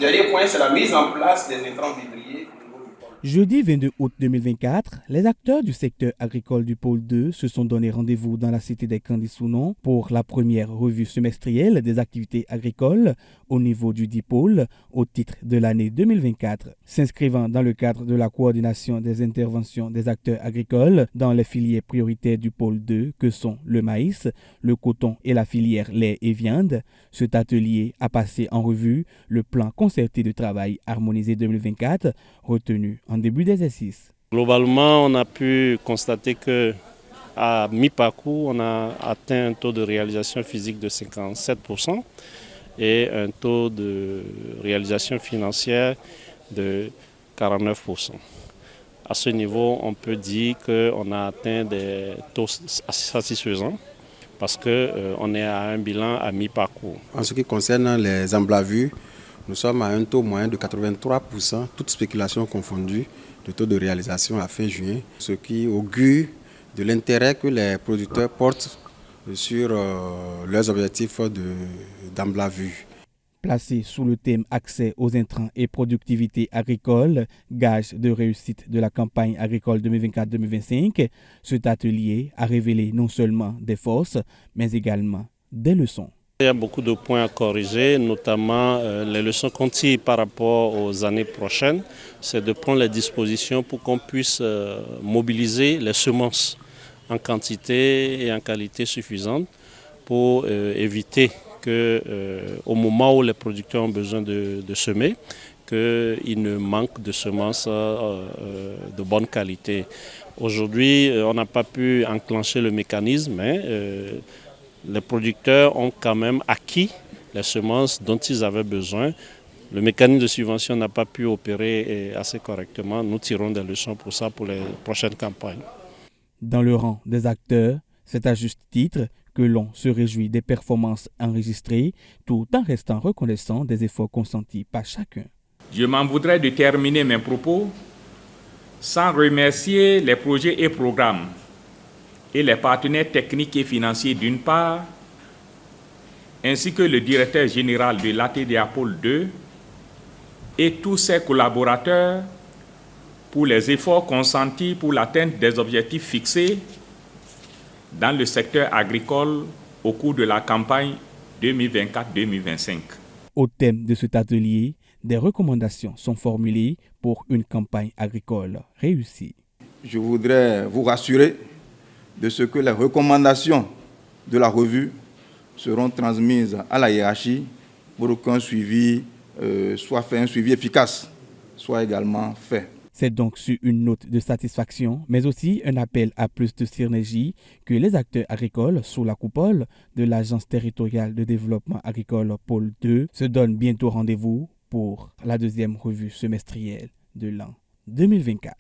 dernier point, c'est la mise en place des intrants vivriers. Jeudi 22 août 2024, les acteurs du secteur agricole du pôle 2 se sont donné rendez-vous dans la cité des Candis-Sounon pour la première revue semestrielle des activités agricoles au niveau du dipôle au titre de l'année 2024, s'inscrivant dans le cadre de la coordination des interventions des acteurs agricoles dans les filières prioritaires du pôle 2 que sont le maïs, le coton et la filière lait et viande. Cet atelier a passé en revue le plan concerté de travail harmonisé 2024 retenu en début d'exercice. Globalement, on a pu constater qu'à mi-parcours, on a atteint un taux de réalisation physique de 57% et un taux de réalisation financière de 49%. À ce niveau, on peut dire qu'on a atteint des taux satisfaisants parce qu'on est à un bilan à mi-parcours. En ce qui concerne les emblavures, nous sommes à un taux moyen de 83%, toute spéculation confondue, de taux de réalisation à fin juin, ce qui augure de l'intérêt que les producteurs portent sur leurs objectifs d'emblavure. Placé sous le thème Accès aux intrants et productivité agricole, gage de réussite de la campagne agricole 2024-2025, cet atelier a révélé non seulement des forces, mais également des leçons. Il y a beaucoup de points à corriger, notamment les leçons qu'on tire par rapport aux années prochaines, c'est de prendre les dispositions pour qu'on puisse mobiliser les semences en quantité et en qualité suffisante pour éviter qu'au moment où les producteurs ont besoin de semer, qu'il ne manque de semences de bonne qualité. Aujourd'hui, on n'a pas pu enclencher le mécanisme, mais les producteurs ont quand même acquis les semences dont ils avaient besoin. Le mécanisme de subvention n'a pas pu opérer assez correctement. Nous tirons des leçons pour ça pour les prochaines campagnes. Dans le rang des acteurs, c'est à juste titre que l'on se réjouit des performances enregistrées tout en restant reconnaissant des efforts consentis par chacun. Je m'en voudrais de terminer mes propos sans remercier les projets et programmes et les partenaires techniques et financiers d'une part, ainsi que le directeur général de l'ATDA Pôle 2 et tous ses collaborateurs pour les efforts consentis pour l'atteinte des objectifs fixés dans le secteur agricole au cours de la campagne 2024-2025. Au thème de cet atelier, des recommandations sont formulées pour une campagne agricole réussie. Je voudrais vous rassurer de ce que les recommandations de la revue seront transmises à la hiérarchie pour qu'un suivi soit fait, un suivi efficace soit également fait. C'est donc sur une note de satisfaction, mais aussi un appel à plus de synergie que les acteurs agricoles sous la coupole de l'Agence territoriale de développement agricole Pôle 2 se donnent bientôt rendez-vous pour la deuxième revue semestrielle de l'an 2024.